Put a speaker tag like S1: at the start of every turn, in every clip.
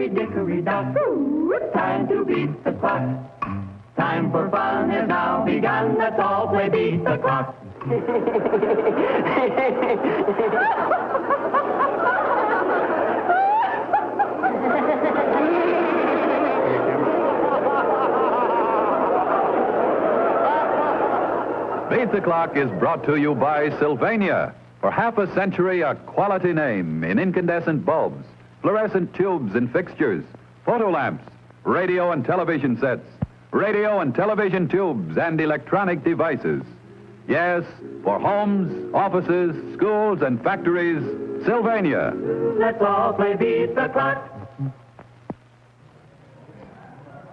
S1: hickory-dickory-dock. Time to beat the clock. Time for fun has now begun. Let's all play beat the clock.
S2: Beat the Clock is brought to you by Sylvania. For half a century, a quality name in incandescent bulbs, fluorescent tubes and fixtures, photo lamps, radio and television sets, radio and television tubes, and electronic devices. Yes, for homes, offices, schools, and factories, Sylvania.
S1: Let's all play Beat the Clock.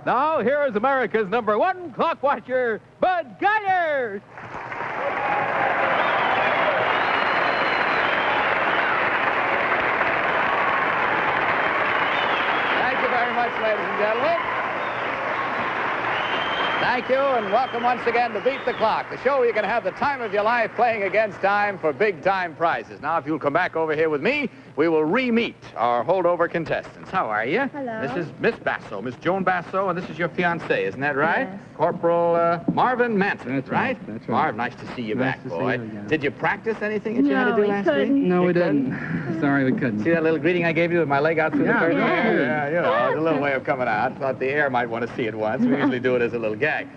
S3: Now, here is America's #1 clock watcher, Bud Collyer. Thank you very much, ladies and gentlemen. Thank you, and welcome once again to Beat the Clock, the show where you can have the time of your life playing against time for big-time prizes. Now, if you'll come back over here with me, we will re-meet our holdover contestants. How are you?
S4: Hello.
S3: This is Miss Basso, Miss Joan Basso, and this is your fiancé, isn't that right?
S4: Yes.
S3: Corporal Marvin Manson,
S5: That's
S3: right?
S5: That's right.
S3: Marv, nice to see you back,
S5: to see
S3: boy.
S5: you again.
S3: Did you practice anything that you had to do
S4: we
S3: last
S4: couldn't.
S3: week?
S5: No,
S3: You
S5: we
S3: couldn't?
S5: didn't. Sorry, we couldn't.
S3: See that little greeting I gave you with my leg out through the
S5: Yeah,
S3: curtain?
S5: yeah.
S3: Yeah, you know, it's a little way of coming out. Thought the air might want to see it once. We usually do it as a little gag.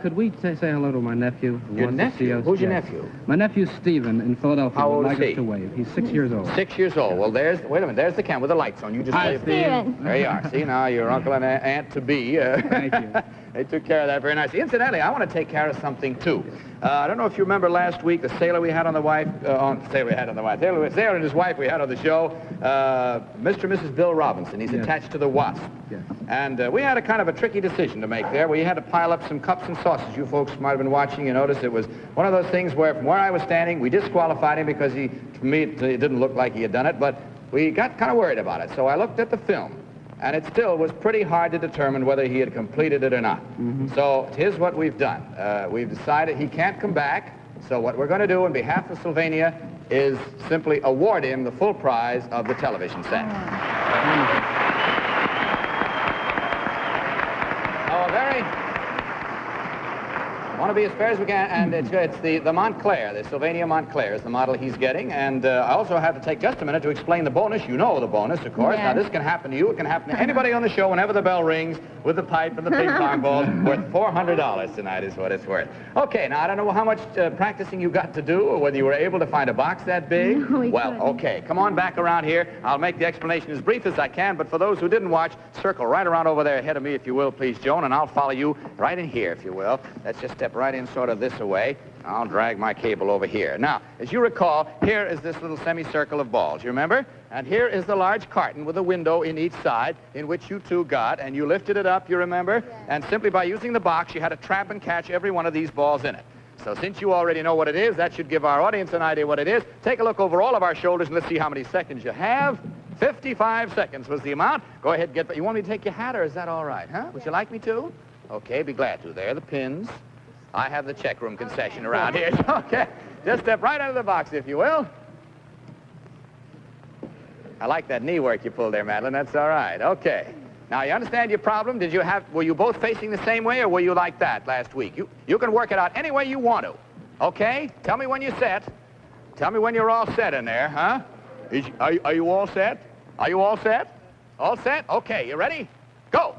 S5: Could we say hello to my nephew? who
S3: Your
S5: wants to see
S3: nephew?
S5: us?
S3: Who's your
S5: Yes.
S3: nephew?
S5: My nephew's Stephen in Philadelphia.
S3: How old
S5: would
S3: is
S5: like
S3: he?
S5: us to wave. He's 6 years old.
S3: 6 years old. Well, wait a minute. There's the camera with the lights on. You just
S4: Hi,
S3: wave.
S4: Stephen.
S3: There you are. See, now your uncle and aunt to be.
S5: Thank you.
S3: They took care of that very nicely. Incidentally, I want to take care of something too. I don't know if you remember last week the sailor we had on the wife, sailor and his wife we had on the show, Mr. and Mrs. Bill Robinson. He's
S5: Yes.
S3: attached to the Wasp.
S5: Yes.
S3: And we had a kind of a tricky decision to make there. We had to pile up some cups and saucers. You folks might have been watching. You noticed it was one of those things where from where I was standing, we disqualified him because to me, it didn't look like he had done it, but we got kind of worried about it. So I looked at the film, and it still was pretty hard to determine whether he had completed it or not. So here's what we've done. We've decided he can't come back, so what we're going to do on behalf of Sylvania is simply award him the full prize of the television set. I want to be as fair as we can, and it's the Montclair, the Sylvania Montclair is the model he's getting, and I also have to take just a minute to explain the bonus. You know the bonus, of course.
S4: Yes.
S3: Now, this can happen to you. It can happen to anybody on the show whenever the bell rings with the pipe and the ping pong balls. Worth $400 tonight is what it's worth. Okay, now, I don't know how much practicing you got to do or whether you were able to find a box that big.
S4: No, we
S3: well,
S4: couldn't.
S3: okay, come on back around here. I'll make the explanation as brief as I can, but for those who didn't watch, circle right around over there ahead of me, if you will, please, Joan, and I'll follow you right in here, if you will. Let's just step right in sort of this away. I'll drag my cable over here. Now, as you recall, here is this little semicircle of balls, you remember? And here is the large carton with a window in each side in which you two got, and you lifted it up, you remember? Yes. And simply by using the box, you had to trap and catch every one of these balls in it. So since you already know what it is, that should give our audience an idea what it is. Take a look over all of our shoulders, and let's see how many seconds you have. 55 seconds was the amount. Go ahead and get... You want me to take your hat, or is that all right, huh? Would you like me to? Okay, be glad to. There are the pins. I have the check room concession around here. Okay, just step right out of the box, if you will. I like that knee work you pulled there, Madeline. That's all right. Okay. Now, you understand your problem? Were you both facing the same way, or were you like that last week? You can work it out any way you want to. Okay? Tell me when you're set. Tell me when you're all set in there, huh? Are you all set? Are you all set? All set? Okay, you ready? Go!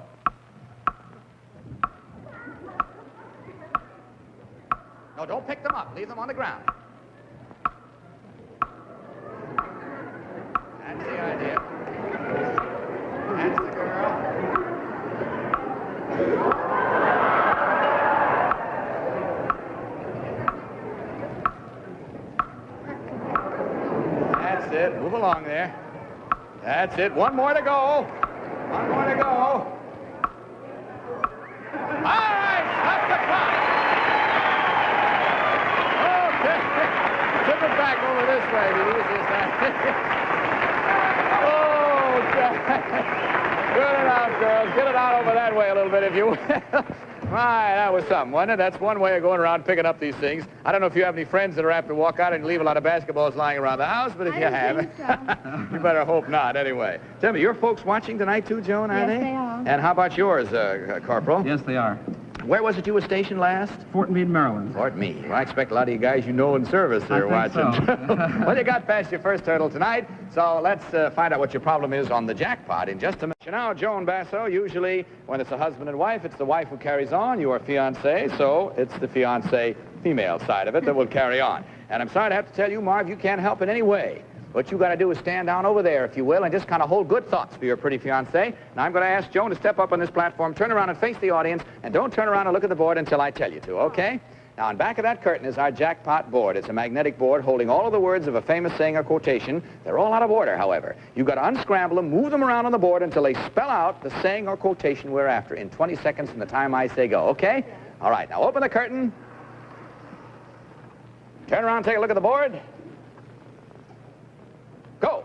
S3: No, don't pick them up. Leave them on the ground. That's the idea. That's the girl. That's it. Move along there. That's it. One more to go. One more to go. All right, stop the clock. Tip it back over this way. The easiest thing. Oh, God. Get it out, girls. Get it out over that way a little bit, if you will. Right, that was something, wasn't it? That's one way of going around picking up these things. I don't know if you have any friends that are apt to walk out and leave a lot of basketballs lying around the house, but if you have, you better hope not, anyway. Tell me, your folks watching tonight, too, Joan, are they?
S4: Yes, they are.
S3: And how about yours, Corporal?
S5: Yes, they are.
S3: Where was it you were stationed last?
S5: Fort Meade, Maryland.
S3: Fort Meade. Well, I expect a lot of you guys you know in service are watching.
S5: So.
S3: Well, you got past your first hurdle tonight, so let's find out what your problem is on the jackpot in just a minute. Now, Joan Basso, usually when it's a husband and wife, it's the wife who carries on. You are fiancé, so it's the fiancé female side of it that will carry on. And I'm sorry to have to tell you, Marv, you can't help in any way. What you got to do is stand down over there, if you will, and just kind of hold good thoughts for your pretty fiancé. Now, I'm going to ask Joan to step up on this platform, turn around and face the audience, and don't turn around and look at the board until I tell you to, okay? Now, on back of that curtain is our jackpot board. It's a magnetic board holding all of the words of a famous saying or quotation. They're all out of order, however. You've got to unscramble them, move them around on the board until they spell out the saying or quotation we're after in 20 seconds from the time I say go, okay? All right, now open the curtain. Turn around, take a look at the board. Go.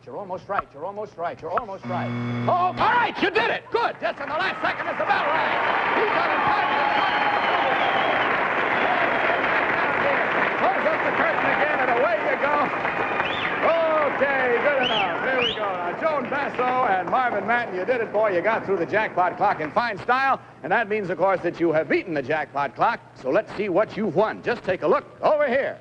S3: You're almost right. You're almost right. You're almost right. Oh, all right, you did it. Good. Just in the last second as the bell rang. You got it tight. Close up the curtain again, and away you go. Okay, good enough. Here we go. Now, Joan Basso and Marvin Manton, you did it, boy. You got through the jackpot clock in fine style, and that means, of course, that you have beaten the jackpot clock. So let's see what you've won. Just take a look over here.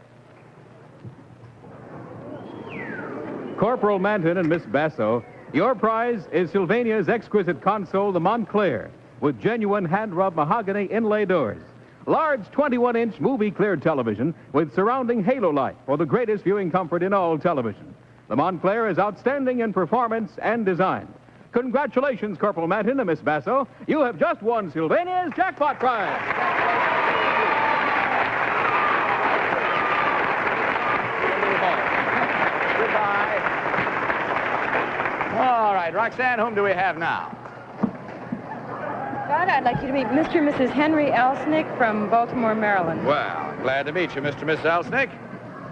S6: Corporal Manton and Miss Basso, your prize is Sylvania's exquisite console, the Montclair, with genuine hand-rub mahogany inlay doors. Large 21-inch movie-cleared television with surrounding halo light for the greatest viewing comfort in all television. The Montclair is outstanding in performance and design. Congratulations, Corporal Manton and Miss Basso. You have just won Sylvania's jackpot prize.
S3: All right, Roxanne, whom do we have now?
S4: Bud, I'd like you to meet Mr. and Mrs. Henry Elsnick from Baltimore, Maryland.
S3: Well, glad to meet you, Mr. and Miss Elsnick.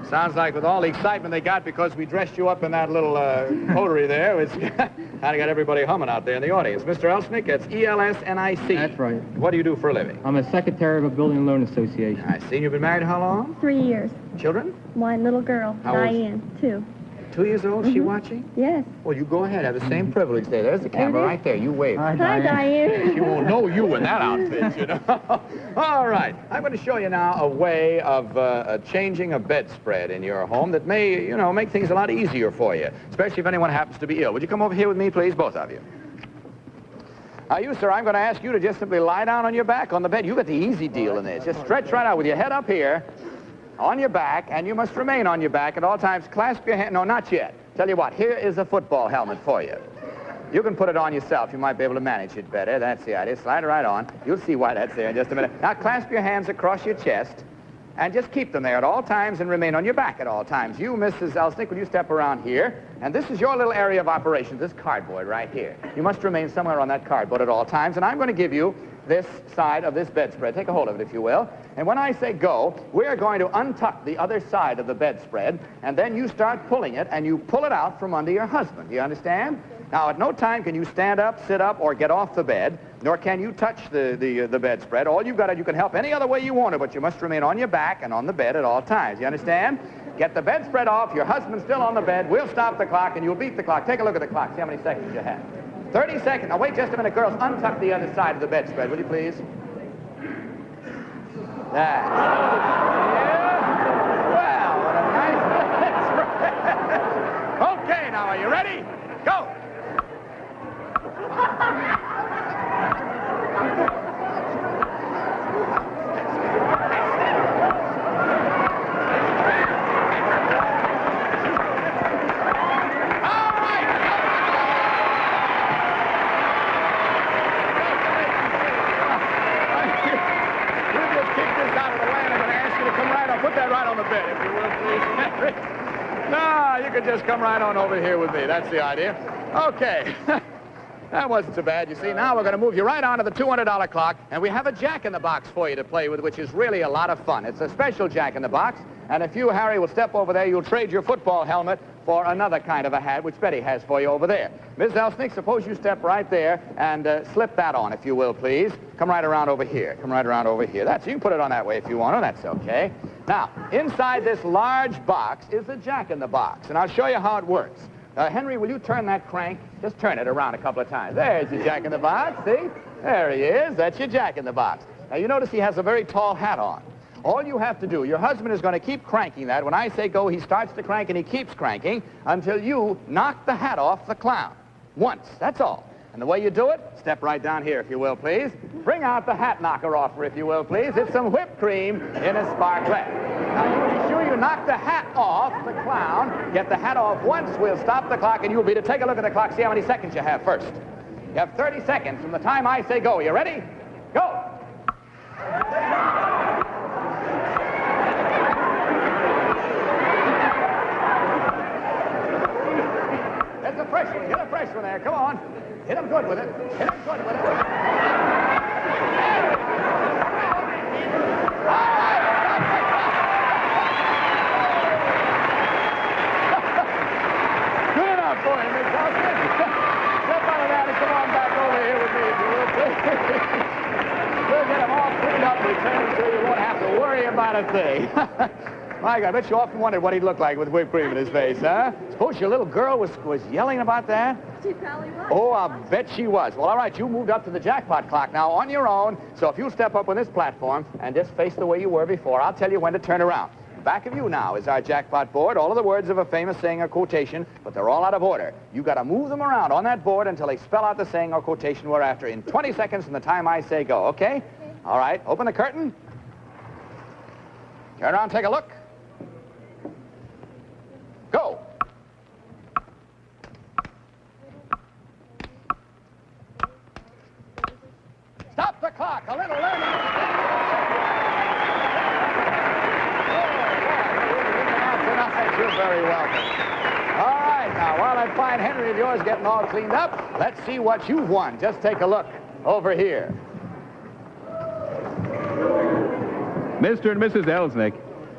S3: Sounds like with all the excitement they got because we dressed you up in that little coterie there, it's kind of got everybody humming out there in the audience. Mr. Elsnick, that's E-L-S-N-I-C.
S5: That's right.
S3: What do you do for a living?
S5: I'm a secretary of a building loan association.
S3: I see. You've been married how long?
S7: 3 years.
S3: Children?
S7: One little girl,
S3: How old?
S7: Diane, 2.
S3: 2 years old? She watching?
S7: Yes.
S3: Well, you go ahead. Have the same privilege there. There's the camera right there. You wave.
S7: Hi, Diane.
S3: She won't know you in that outfit, you know. All right. I'm going to show you now a way of changing a bedspread in your home that may, you know, make things a lot easier for you, especially if anyone happens to be ill. Would you come over here with me, please, both of you? Now, you, sir, I'm going to ask you to just simply lie down on your back on the bed. You got the easy deal in this. Just stretch right out with your head up here on your back, and you must remain on your back at all times. Clasp your hand. No, not yet. Tell you what, here is a football helmet for you. You can put it on yourself. You might be able to manage it better. That's the idea. Slide it right on. You'll see why that's there in just a minute. Now, clasp your hands across your chest, and just keep them there at all times and remain on your back at all times. You, Mrs. Elsnick, will you step around here? And this is your little area of operations, this cardboard right here. You must remain somewhere on that cardboard at all times, and I'm going to give you this side of this bedspread. Take a hold of it, if you will. And when I say go, we're going to untuck the other side of the bedspread, and then you start pulling it, and you pull it out from under your husband. Do you understand? Now, at no time can you stand up, sit up, or get off the bed, nor can you touch the bedspread. All you've got to, you can help any other way you want to, but you must remain on your back and on the bed at all times. You understand? Get the bedspread off, your husband's still on the bed, we'll stop the clock, and you'll beat the clock. Take a look at the clock, see how many seconds you have. 30 seconds. Now, wait just a minute, girls. Untuck the other side of the bedspread, will you please? That's well, what a nice bedspread. Okay, now, are you ready? Go. No, you can just come right on over here with me. That's the idea. Okay. That wasn't so bad. You see, now we're going to move you right on to the $200 clock, and we have a Jack-in-the-Box for you to play with, which is really a lot of fun. It's a special Jack-in-the-Box, and if you, Harry, will step over there, you'll trade your football helmet for another kind of a hat, which Betty has for you over there. Ms. Elsnick, suppose you step right there and slip that on, if you will, please. Come right around over here. Come right around over here. You can put it on that way if you want to. That's okay. Now, inside this large box is a Jack-in-the-Box, and I'll show you how it works. Henry, will you turn that crank? Just turn it around a couple of times. There's your Jack-in-the-Box, see? There he is. That's your Jack-in-the-Box. Now, you notice he has a very tall hat on. All you have to do, your husband is going to keep cranking that. When I say go, he starts to crank, and he keeps cranking until you knock the hat off the clown. Once, that's all. And the way you do it, step right down here, if you will, please. Bring out the hat knocker offer, if you will, please. It's some whipped cream in a sparklet. Now, be sure you knock the hat off the clown. Get the hat off once. We'll stop the clock, and you'll be to take a look at the clock, see how many seconds you have first. You have 30 seconds from the time I say go. You ready? Go! There's a fresh one. Hit a fresh one there. Come on. Hit him good with it. Hit him good with it. Good enough for him, Miss Elson. Step out of that and come on back over here with me, if you will, please. We'll get him all cleaned up and returned so you won't have to worry about a thing. My God, I bet you often wondered what he'd look like with whipped cream in his face, huh? Suppose your little girl was yelling about that?
S7: She probably was.
S3: Oh, I bet she was. Well, all right, you moved up to the jackpot clock now on your own, so if you'll step up on this platform and just face the way you were before, I'll tell you when to turn around. Back of you now is our jackpot board, all of the words of a famous saying or quotation, but they're all out of order. You got to move them around on that board until they spell out the saying or quotation we're after in 20 seconds from the time I say go, okay? All right, open the curtain. Turn around, take a look. Go. Stop the clock. A little learning. You're very welcome. All right, now, while that fine Henry of yours getting all cleaned up, let's see what you've won. Just take a look over here.
S6: Mr. and Mrs. Elsnick,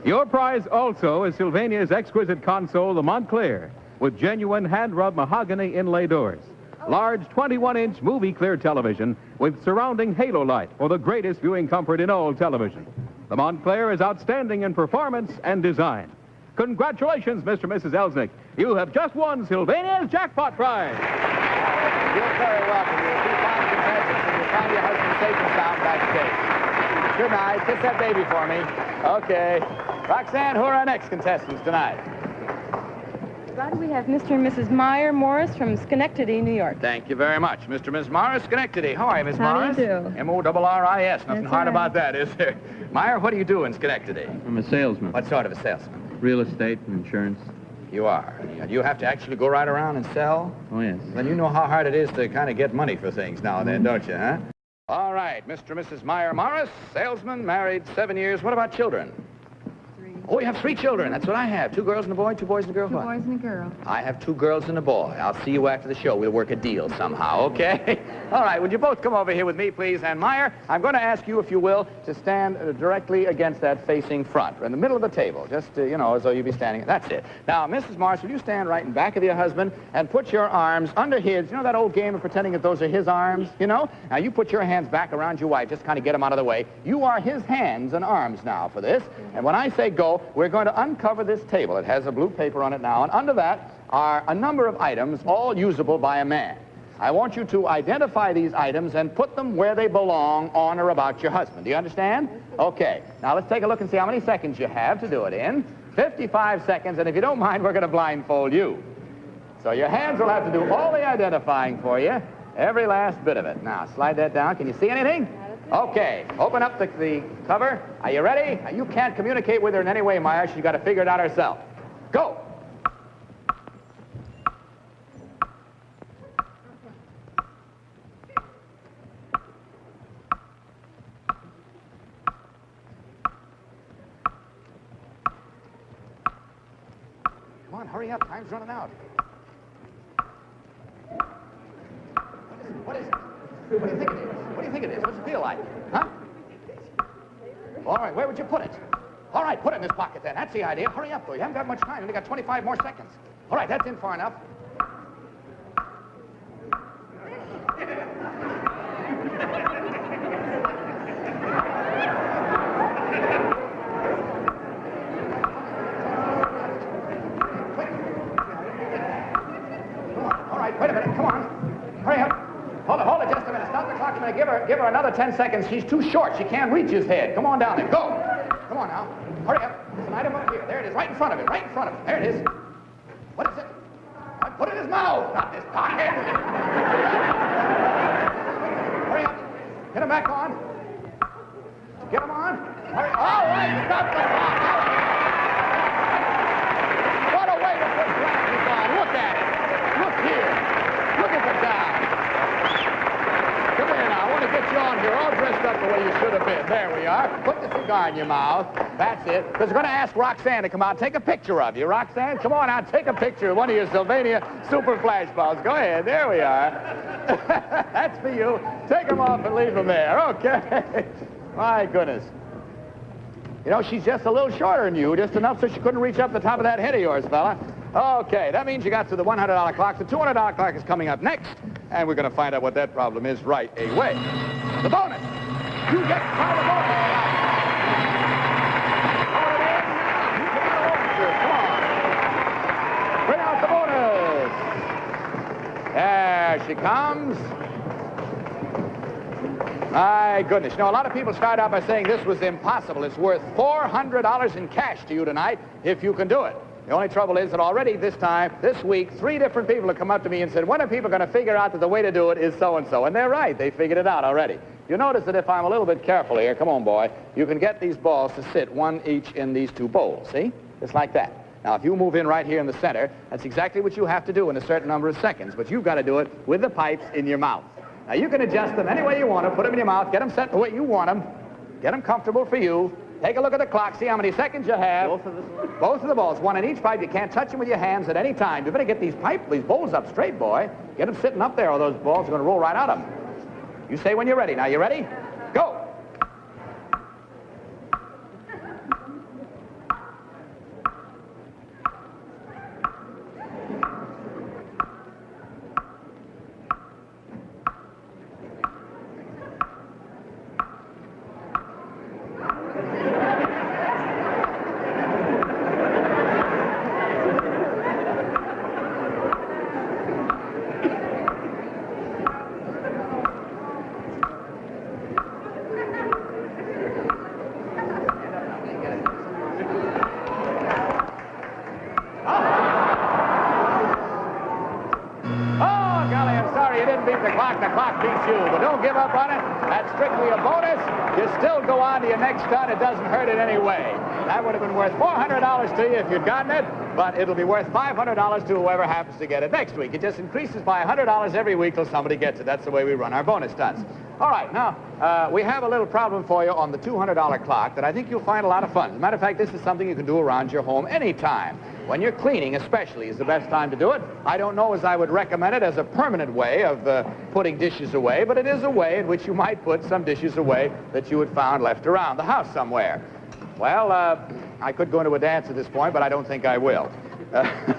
S6: your prize also is Sylvania's exquisite console, the Montclair, with genuine hand-rubbed mahogany inlay doors. Large 21-inch movie-clear television with surrounding halo light for the greatest viewing comfort in all television. The Montclair is outstanding in performance and design. Congratulations, Mr. and Mrs. Elsnick. You have just won Sylvania's jackpot prize.
S3: You're very welcome. You'll be fine contestants, and you'll find your husband safe and sound backstage. Good night. Kiss that baby for me. Okay. Roxanne, who are our next contestants tonight?
S4: Bud, we have Mr. and Mrs. Meyer Morris from Schenectady, New York.
S3: Thank you very much. Mr. and Ms. Morris, Schenectady. How are you, Miss Morris?
S4: How do you do?
S3: M-O-R-R-I-S. Nothing
S4: That's
S3: hard
S4: right.
S3: about that, is there? Meyer, what do you do in Schenectady?
S5: I'm a salesman.
S3: What sort of a salesman?
S5: Real estate and insurance.
S3: You are. You have to actually go right around and sell?
S5: Oh, yes.
S3: Then you know how hard it is to kind of get money for things now and then, don't you, huh? All right, Mr. and Mrs. Meyer Morris, salesman, married 7 years. What about children?
S7: 3.
S3: Oh, you have 3 children. That's what I have. 2 girls and a boy, 2 boys and a girl.
S7: 2
S3: What?
S7: boys and a girl.
S3: I have 2 girls and a boy. I'll see you after the show. We'll work a deal somehow, okay? All right, would you both come over here with me, please? And Meyer, I'm going to ask you, if you will, to stand directly against that facing front, in the middle of the table, just, you know, as though you'd be standing. That's it. Now, Mrs. Morris, will you stand right in back of your husband and put your arms under his? You know that old game of pretending that those are his arms, you know? Now, you put your hands back around your wife, just kind of get them out of the way. You are his hands and arms now for this. And when I say go, we're going to uncover this table. It has a blue paper on it now, and under that are a number of items, all usable by a man. I want you to identify these items and put them where they belong on or about your husband. Do you understand? Okay. Now, let's take a look and see how many seconds you have to do it in. 55 seconds, and if you don't mind, we're going to blindfold you. So your hands will have to do all the identifying for you, every last bit of it. Now, slide that down. Can you see anything? Okay. Open up the cover. Are you ready? You can't communicate with her in any way, Meyer. She's got to figure it out herself. Go. Come on, hurry up. Time's running out. What is What do you think it is? What do you think it is? What's it feel like? Huh? All right, where would you put it? All right, put it in this pocket then. That's the idea. Hurry up, though. You haven't got much time. You only got 25 more seconds. All right, that's in far enough. All right, wait a minute. Come on. Hurry up. Hold it just a minute. Stop the clock a minute. Give her another 10 seconds. She's too short. She can't reach his head. Come on down there. Go. Come on now. Hurry up. There's an item up here. There it is. Right in front of him. Right in front of him. There it is. What is it? Put it in his mouth. Not this pocket. Hurry up. Get him back on. Get him on. Hurry. All right. Stop the clock. What a way to put glasses on. Look at it. Look here. Look at the guy. Come here now. I want to get you on here all dressed up the way you should have been. There we are. Put the cigar in your mouth. That's it. Because we're going to ask Roxanne to come out and take a picture of you. Roxanne, come on out. Take a picture of one of your Sylvania super flash balls. Go ahead. There we are. That's for you. Take them off and leave them there. Okay. My goodness. You know, she's just a little shorter than you. Just enough so she couldn't reach up the top of that head of yours, fella. Okay, that means you got to the $100 clock. The $200 clock is coming up next, and we're going to find out what that problem is right away. The bonus. You get part of the bonus. Come on. Bring out the bonus. There she comes. My goodness. You know, a lot of people start out by saying this was impossible. It's worth $400 in cash to you tonight if you can do it. The only trouble is that already this week, 3 different people have come up to me and said, when are people going to figure out that the way to do it is so-and-so? And they're right. They figured it out already. You notice that if I'm a little bit careful here, come on, boy, you can get these balls to sit one each in these 2 bowls, see? Just like that. Now, if you move in right here in the center, that's exactly what you have to do in a certain number of seconds, but you've got to do it with the pipes in your mouth. Now, you can adjust them any way you want to, put them in your mouth, get them set the way you want them, get them comfortable for you. Take a look at the clock, see how many seconds you have. Both of the balls, one in each pipe. You can't touch them with your hands at any time. You better get these bowls up straight, boy. Get them sitting up there, or those balls are going to roll right out of them. You say when you're ready. Now, you ready? Go. The clock beats you, but don't give up on it. That's strictly a bonus. You still go on to your next stunt. It doesn't hurt in any way. That would have been worth $400 to you if you'd gotten it, but it'll be worth $500 to whoever happens to get it next week. It just increases by $100 every week till somebody gets it. That's the way we run our bonus stunts. All right, now, we have a little problem for you on the $200 clock that I think you'll find a lot of fun. As a matter of fact, this is something you can do around your home anytime. When you're cleaning, especially, is the best time to do it. I don't know as I would recommend it as a permanent way of putting dishes away, but it is a way in which you might put some dishes away that you had found left around the house somewhere. Well, I could go into a dance at this point, but I don't think I will.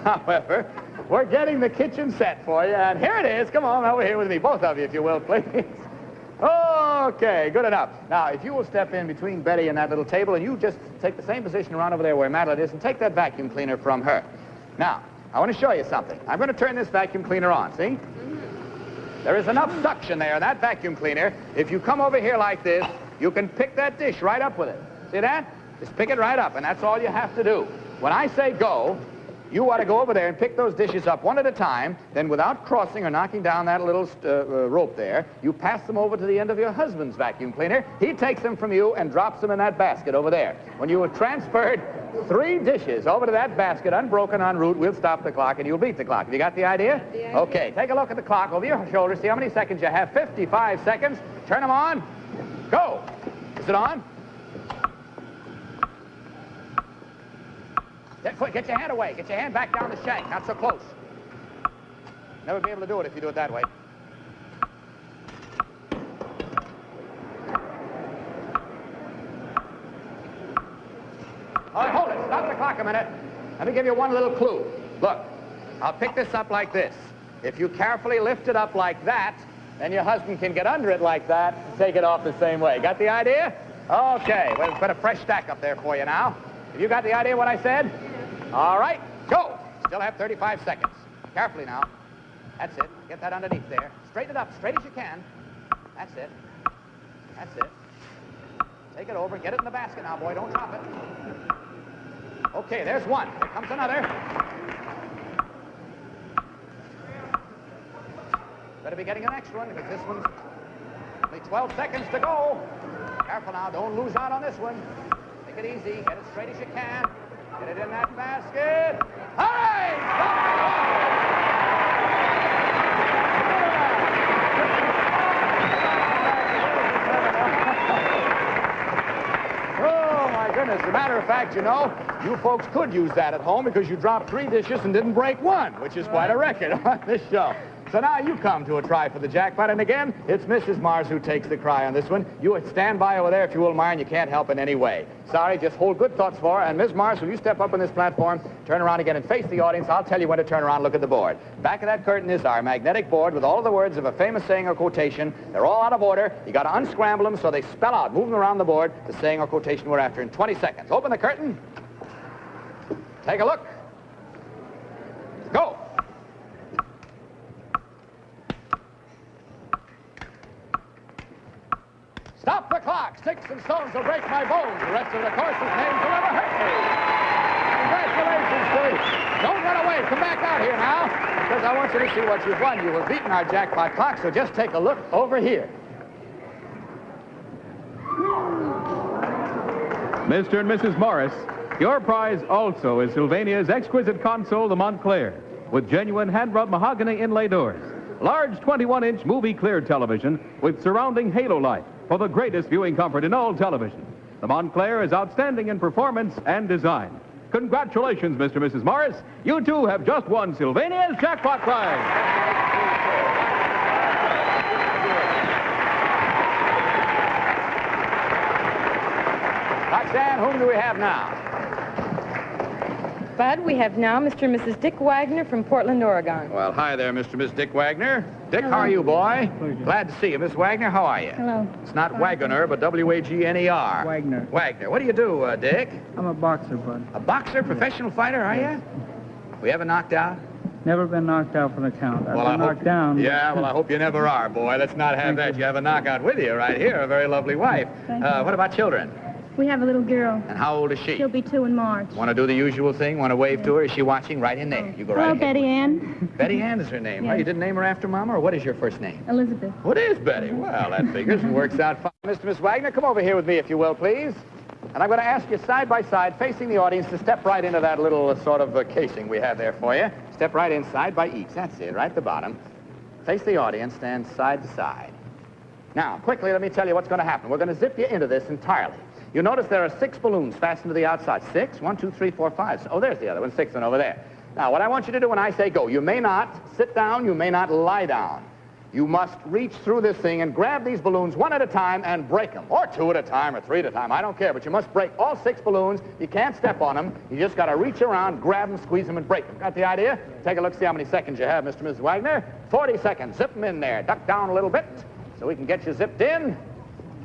S3: However, we're getting the kitchen set for you, and here it is. Come on over here with me, both of you, if you will, please. Okay, good enough. Now, if you will step in between Betty and that little table, and you just take the same position around over there where Madeline is, and take that vacuum cleaner from her. Now, I want to show you something. I'm going to turn this vacuum cleaner on, see? There is enough suction there in that vacuum cleaner. If you come over here like this, you can pick that dish right up with it. See that? Just pick it right up, and that's all you have to do. When I say go, you ought to go over there and pick those dishes up one at a time. Then without crossing or knocking down that little rope there, you pass them over to the end of your husband's vacuum cleaner. He takes them from you and drops them in that basket over there. When you have transferred 3 dishes over to that basket, unbroken en route, we'll stop the clock and you'll beat the clock. Have you got the idea? Yeah. Okay, take a look at the clock over your shoulder. See how many seconds you have. 55 seconds. Turn them on. Go. Is it on? Get your hand away. Get your hand back down the shank. Not so close. Never be able to do it if you do it that way. All right, hold it. Stop the clock a minute. Let me give you one little clue. Look, I'll pick this up like this. If you carefully lift it up like that, then your husband can get under it like that and take it off the same way. Got the idea? Okay, we'll put a fresh stack up there for you now. Have you got the idea what I said? All right, go. Still have 35 seconds. Carefully now. That's it. Get that underneath there. Straighten it up, straight as you can. That's it. That's it. Take it over. Get it in the basket now, boy. Don't drop it. Okay, there's one. Here comes another. Better be getting the next one because this one's only 12 seconds to go. Careful now. Don't lose out on this one. Take it easy. Get it straight as you can. Get it in that basket. All right! Oh, my goodness. As a matter of fact, you know, you folks could use that at home because you dropped 3 dishes and didn't break one, which is quite a record on this show. So now you come to a try for the jackpot, and again, it's Mrs. Mars who takes the cry on this one. You stand by over there if you will, Myron. You can't help in any way. Sorry, just hold good thoughts for her. And Ms. Mars, will you step up on this platform, turn around again and face the audience? I'll tell you when to turn around and look at the board. Back of that curtain is our magnetic board with all of the words of a famous saying or quotation. They're all out of order. You got to unscramble them so they spell out, move them around the board, the saying or quotation we're after in 20 seconds. Open the curtain. Take a look. Go. Stop the clock. Sticks and stones will break my bones. The rest of the course's names will never hurt me. Congratulations, Billy. Don't run away. Come back out here now, because I want you to see what you've won. You have beaten our jackpot clock, so just take a look over here.
S6: Mr. and Mrs. Morris, your prize also is Sylvania's exquisite console, the Montclair, with genuine hand-rub mahogany inlay doors. Large 21-inch movie-clear television with surrounding halo light for the greatest viewing comfort in all television. The Montclair is outstanding in performance and design. Congratulations, Mr. and Mrs. Morris. You too have just won Sylvania's jackpot prize.
S3: Roxanne, whom do we have now?
S4: Bud, we have now Mr. and Mrs. Dick Wagner from Portland, Oregon.
S3: Well, hi there, Mr. and Miss Dick Wagner. Dick, how are you, boy? Glad to see you. Miss Wagner, how are you?
S7: Hello.
S3: It's not Wagner, but W-A-G-N-E-R.
S8: Wagner.
S3: Wagner. What do you do, Dick?
S8: I'm a boxer, Bud.
S3: A boxer, professional fighter, are you? We ever knocked out?
S8: Never been knocked out for the count. I've been
S3: I hope,
S8: knocked down.
S3: Yeah, well, I hope you never are, boy. Let's not have that. You have a knockout with you right here, a very lovely wife.
S7: Thank you.
S3: What about children?
S7: We have a little girl.
S3: And how old is she?
S7: She'll be 2 in March.
S3: Want to do the usual thing? Want to wave to her? Is she watching? Right in there. You go right
S7: Hello,
S3: ahead.
S7: Betty Ann.
S3: Betty Ann is her name.
S7: Yes.
S3: Oh, you didn't name her after Mama, or what is your first name?
S7: Elizabeth.
S3: What is Betty? Well, that figures and works out fine. Mr. Miss Wagner, come over here with me, if you will, please. And I'm going to ask you side by side, facing the audience, to step right into that little sort of casing we have there for you. Step right in side by each. That's it, right at the bottom. Face the audience, stand side to side. Now, quickly, let me tell you what's going to happen. We're going to zip you into this entirely. You notice there are 6 balloons fastened to the outside. 6? 1, 2, 3, 4, 5. Oh, there's the other one. 6 and over there. Now, what I want you to do when I say go, you may not sit down, you may not lie down. You must reach through this thing and grab these balloons 1 at a time and break them. Or 2 at a time or 3 at a time. I don't care, but you must break all 6 balloons. You can't step on them. You just got to reach around, grab them, squeeze them, and break them. Got the idea? Take a look, see how many seconds you have, Mr. and Mrs. Wagner. 40 seconds. Zip them in there. Duck down a little bit so we can get you zipped in.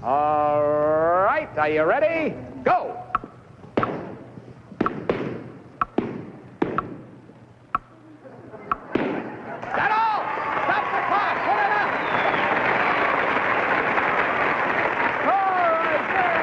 S3: All right, are you ready? Go! That all! Stop the clock! Put it up! All right, there.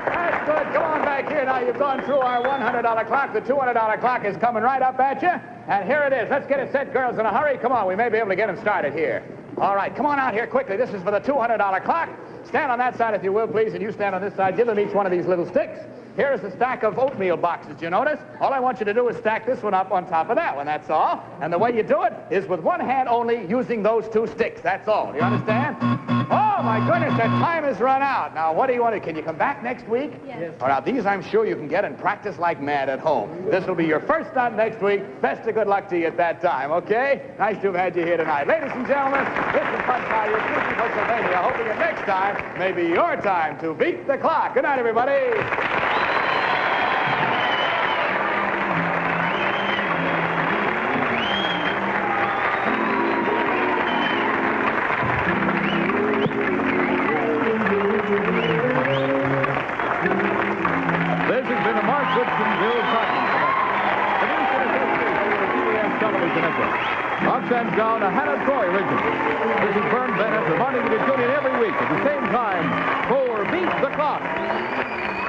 S3: That's good. Come on back here now. You've gone through our $100 clock. The $200 clock is coming right up at you. And here it is. Let's get it set, girls, in a hurry. Come on, we may be able to get them started here. All right, come on out here quickly. This is for the $200 clock. Stand on that side, if you will, please, and you stand on this side. Give them each one of these little sticks. Here is a stack of oatmeal boxes, you notice? All I want you to do is stack this one up on top of that one, that's all. And the way you do it is with one hand only, using those 2 sticks, that's all. Do you understand? Oh, my goodness, that time has run out. Now, what do you want to... Can you come back next week?
S7: Yes.
S3: All right, now, these I'm sure you can get and practice like mad at home. This will be your first start next week. Best of good luck to you at that time, okay? Nice to have had you here tonight. Ladies and gentlemen, this is Bud Collyer, speaking for Sylvania, hoping that next time may be your time to beat the clock. Good night, everybody.
S6: in the Mark Goodsonville Cotton Collection. Produced in association with the CBS Television Network. Up and Down, a Hannah Troy original. This is Vern Bennett reminding you to tune in every week at the same time for Beat the Clock.